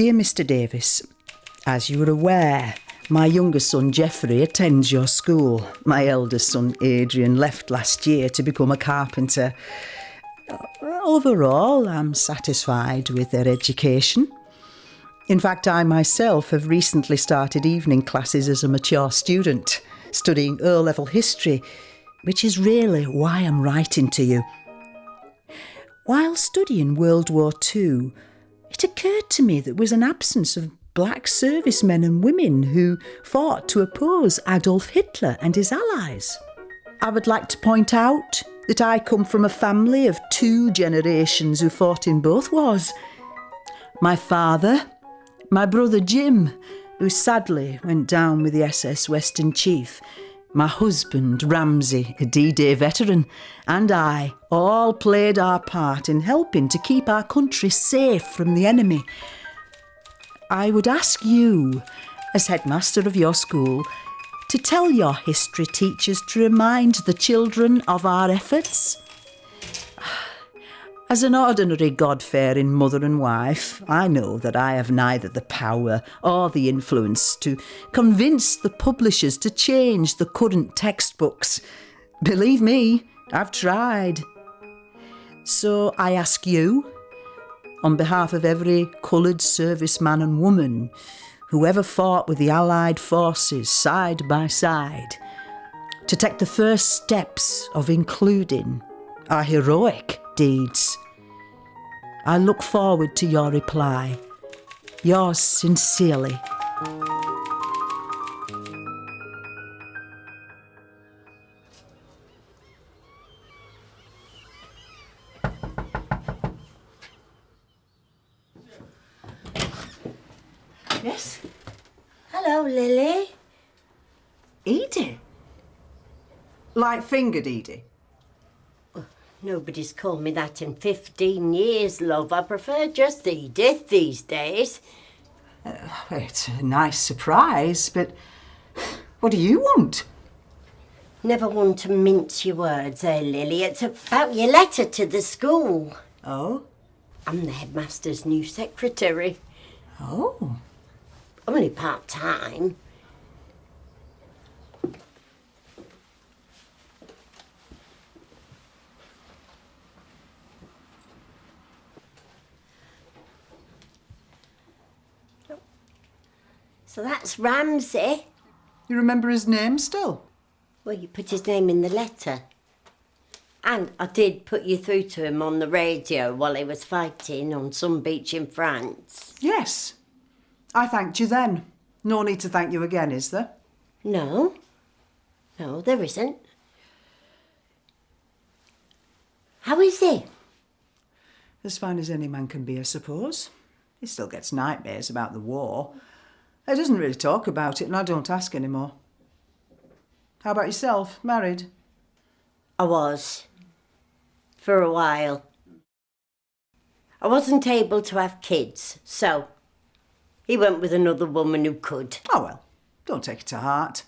Dear Mr. Davis, as you are aware, my younger son Geoffrey attends your school. My eldest son Adrian left last year to become a carpenter. Overall, I'm satisfied with their education. In fact, I myself have recently started evening classes as a mature student, studying O-level history, which is really why I'm writing to you. While studying World War II, it occurred to me there was an absence of black servicemen and women who fought to oppose Adolf Hitler and his allies. I would like to point out that I come from a family of 2 generations who fought in both wars. My father, my brother Jim, who sadly went down with the SS Western Chief, my husband Ramsay, a D-Day veteran, and I all played our part in helping to keep our country safe from the enemy. I would ask you, as headmaster of your school, to tell your history teachers to remind the children of our efforts. As an ordinary God-fearing mother and wife, I know that I have neither the power or the influence to convince the publishers to change the current textbooks. Believe me, I've tried. So I ask you, on behalf of every coloured serviceman and woman who ever fought with the Allied forces side by side, to take the first steps of including our heroic deeds. I look forward to your reply. Yours sincerely. Yes? Hello, Lily. Edie? Light-fingered Edie? Nobody's called me that in 15 years, love. I prefer just Edith these days. It's a nice surprise, but what do you want? Never want to mince your words, Lily. It's about your letter to the school. Oh? I'm the headmaster's new secretary. Oh? Only part-time. So that's Ramsay. You remember his name still? Well, you put his name in the letter. And I did put you through to him on the radio while he was fighting on some beach in France. Yes. I thanked you then. No need to thank you again, is there? No. No, there isn't. How is he? As fine as any man can be, I suppose. He still gets nightmares about the war. He doesn't really talk about it, and I don't ask anymore. How about yourself? Married? I was. For a while. I wasn't able to have kids, so he went with another woman who could. Oh, well, don't take it to heart.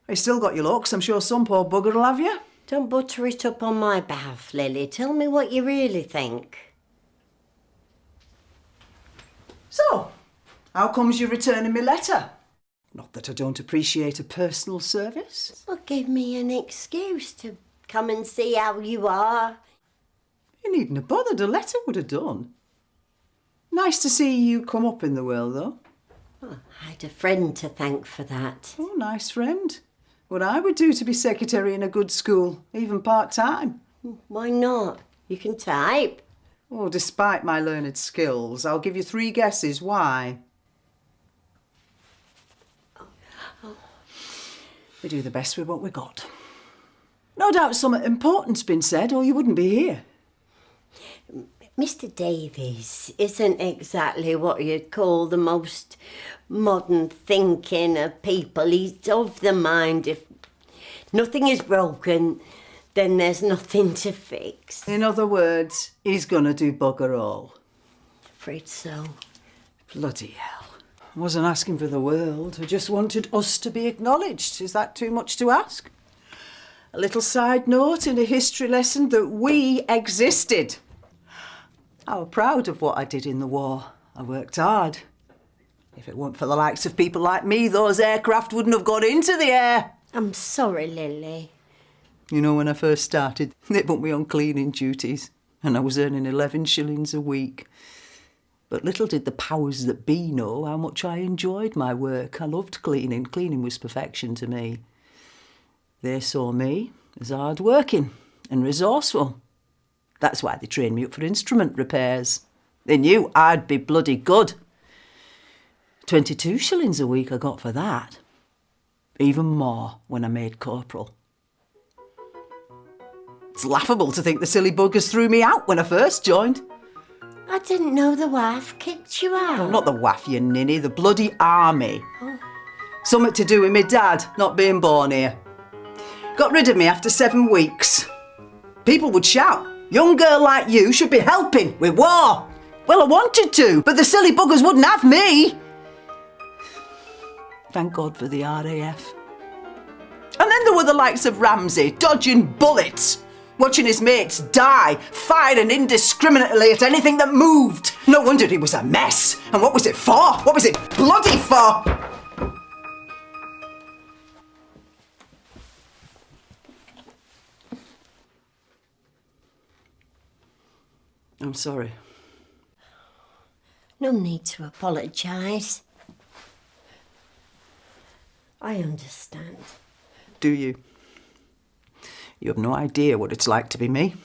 You still got your looks. I'm sure some poor bugger will have you. Don't butter it up on my behalf, Lily. Tell me what you really think. So, how comes you're returning me letter? Not that I don't appreciate a personal service. Well, give me an excuse to come and see how you are. You needn't have bothered. A letter would have done. Nice to see you come up in the world, though. Well, I had a friend to thank for that. Oh, nice friend. What I would do to be secretary in a good school, even part-time. Why not? You can type. Oh, despite my learned skills, I'll give you 3 guesses why. We do the best with what we got. No doubt something important's been said, or you wouldn't be here. Mr. Davies isn't exactly what you'd call the most modern thinking of people. He's of the mind if nothing is broken, then there's nothing to fix. In other words, he's gonna do bugger all. Afraid so. Bloody hell. I wasn't asking for the world. I just wanted us to be acknowledged. Is that too much to ask? A little side note in a history lesson that we existed. I was proud of what I did in the war. I worked hard. If it weren't for the likes of people like me, those aircraft wouldn't have got into the air. I'm sorry, Lily. You know, when I first started, they put me on cleaning duties, and I was earning 11 shillings a week. But little did the powers that be know how much I enjoyed my work. I loved cleaning. Cleaning was perfection to me. They saw me as hard-working and resourceful. That's why they trained me up for instrument repairs. They knew I'd be bloody good. 22 shillings a week I got for that. Even more when I made corporal. It's laughable to think the silly buggers threw me out when I first joined. I didn't know the wife kicked you out. Well, not the waff, you ninny, the bloody army. Oh. Something to do with me dad not being born here. Got rid of me after 7 weeks. People would shout, young girl like you should be helping with war. Well, I wanted to, but the silly buggers wouldn't have me. Thank God for the RAF. And then there were the likes of Ramsay, dodging bullets, watching his mates die, firing indiscriminately at anything that moved. No wonder he was a mess. And what was it for? What was it bloody for? I'm sorry. No need to apologise. I understand. Do you? You have no idea what it's like to be me.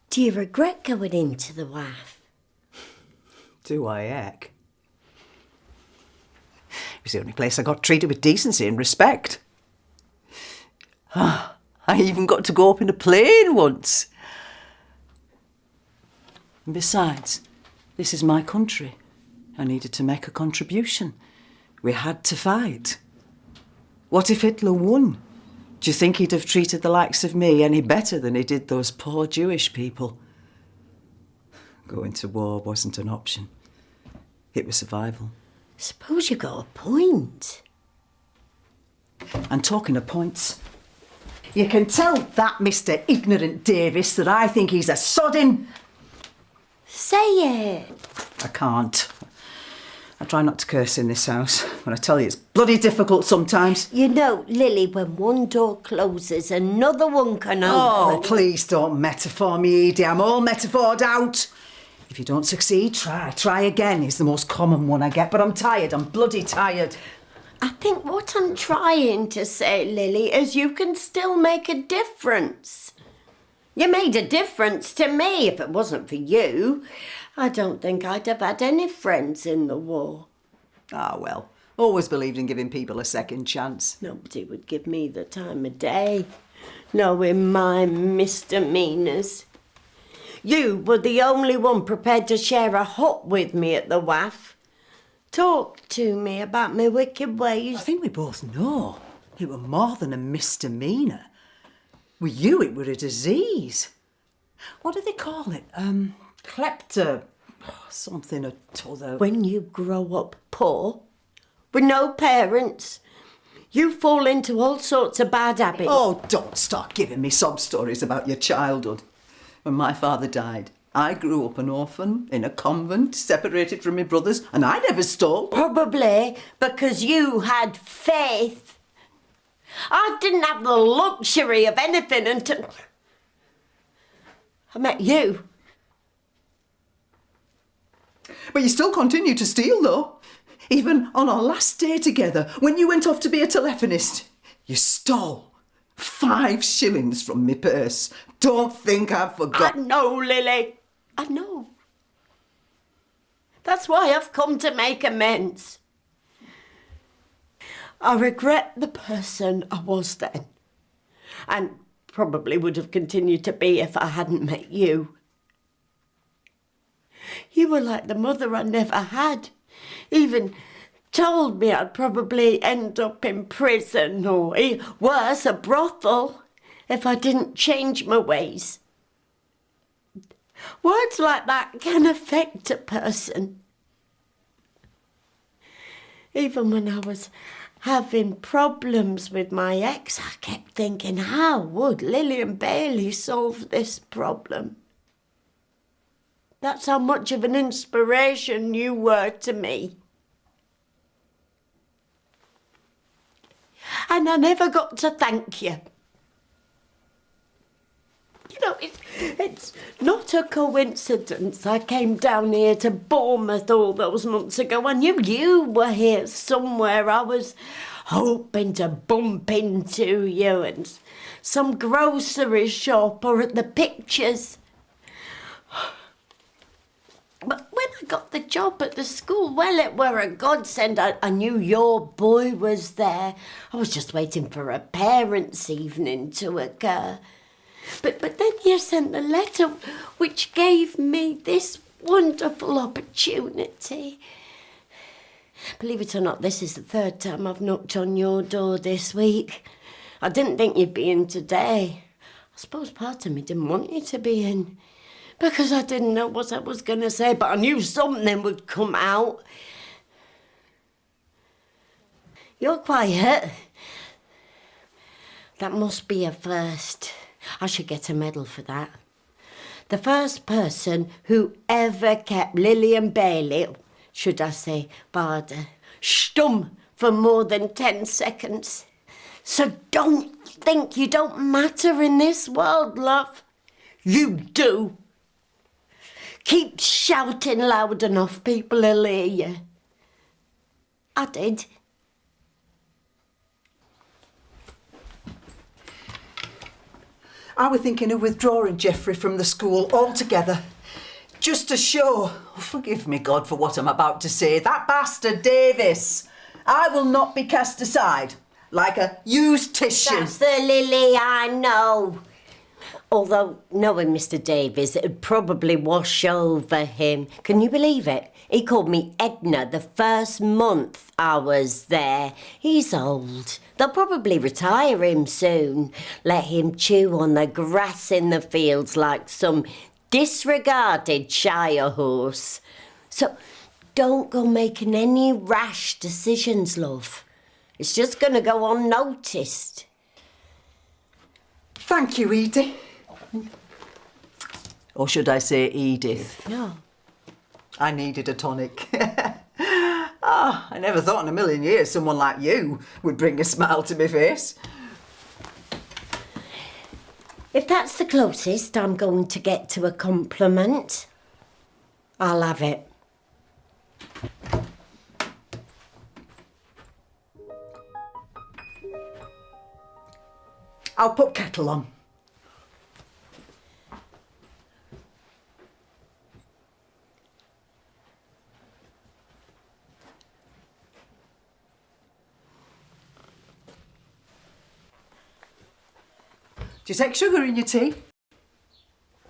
Do you regret going into the WAF? Do I, heck? It was the only place I got treated with decency and respect. I even got to go up in a plane once. And besides, this is my country. I needed to make a contribution. We had to fight. What if Hitler won? Do you think he'd have treated the likes of me any better than he did those poor Jewish people? Going to war wasn't an option. It was survival. Suppose you got a point. And talking of points, you can tell that Mr. Ignorant Davis that I think he's a sodding... Say it. I can't. I try not to curse in this house, but I tell you, it's bloody difficult sometimes. You know, Lily, when one door closes, another one can open. Oh, please don't metaphor me, Edie. I'm all metaphored out. If you don't succeed, try again is the most common one I get, but I'm tired. I'm bloody tired. I think what I'm trying to say, Lily, is you can still make a difference. You made a difference to me. If it wasn't for you, I don't think I'd have had any friends in the war. Ah, well, always believed in giving people a second chance. Nobody would give me the time of day, knowing my misdemeanours. You were the only one prepared to share a hut with me at the WAF. Talk to me about my wicked ways. I think we both know it were more than a misdemeanour. With you, it were a disease. What do they call it? Klepto... something or t'other. When you grow up poor, with no parents, you fall into all sorts of bad habits. Oh, don't start giving me sob stories about your childhood. When my father died, I grew up an orphan in a convent, separated from my brothers, and I never stole. Probably because you had faith. I didn't have the luxury of anything until I met you. But you still continue to steal, though. Even on our last day together, when you went off to be a telephonist, you stole 5 shillings from me purse. Don't think I've forgotten. I know, Lily. I know. That's why I've come to make amends. I regret the person I was then, and probably would have continued to be if I hadn't met you. You were like the mother I never had. Even told me I'd probably end up in prison or worse, a brothel, if I didn't change my ways. Words like that can affect a person. Even when I was having problems with my ex, I kept thinking, how would Lilian Bailey solve this problem? That's how much of an inspiration you were to me. And I never got to thank you. You know, it's not a coincidence I came down here to Bournemouth all those months ago. I knew you were here somewhere. I was hoping to bump into you in some grocery shop or at the pictures. But when I got the job at the school, well, it were a godsend. I knew your boy was there. I was just waiting for a parents' evening to occur. But then you sent the letter, which gave me this wonderful opportunity. Believe it or not, this is the third time I've knocked on your door this week. I didn't think you'd be in today. I suppose part of me didn't want you to be in, because I didn't know what I was going to say, but I knew something would come out. You're quiet. That must be a first. I should get a medal for that. The first person who ever kept Lilian Bader, should I say Bader, stum for more than 10 seconds. So don't think you don't matter in this world, love. You do. Keep shouting loud enough, people will hear you. I did. I was thinking of withdrawing Geoffrey from the school altogether. Just to show, oh, forgive me, God, for what I'm about to say, that bastard Davis, I will not be cast aside like a used tissue. That's the Lily I know. Although, knowing Mr. Davies, it'd probably wash over him. Can you believe it? He called me Edna the first month I was there. He's old. They'll probably retire him soon. Let him chew on the grass in the fields like some disregarded shire horse. So don't go making any rash decisions, love. It's just going to go unnoticed. Thank you, Edie. Or should I say Edith? No. I needed a tonic. I never thought in a million years someone like you would bring a smile to my face. If that's the closest I'm going to get to a compliment, I'll have it. I'll put kettle on. Do you take sugar in your tea?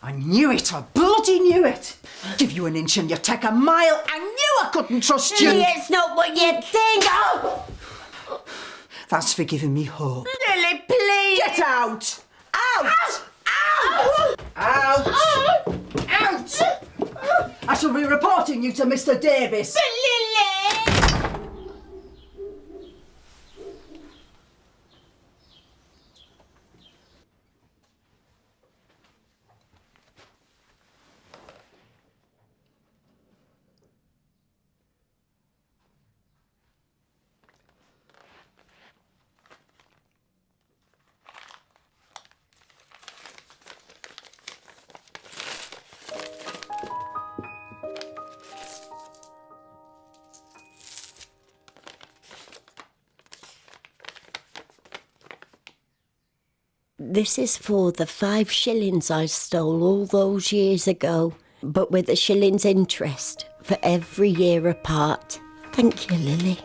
I knew it, I bloody knew it. Give you an inch and you take a mile. I knew I couldn't trust you. Lily, it's not what you think. Oh! That's for giving me hope. Lily, please. Get out! Out! Out! Out! Out! Out! I shall be reporting you to Mr. Davis. But Lily! This is for the 5 shillings I stole all those years ago, but with a shilling's interest for every year apart. Thank you, Lily.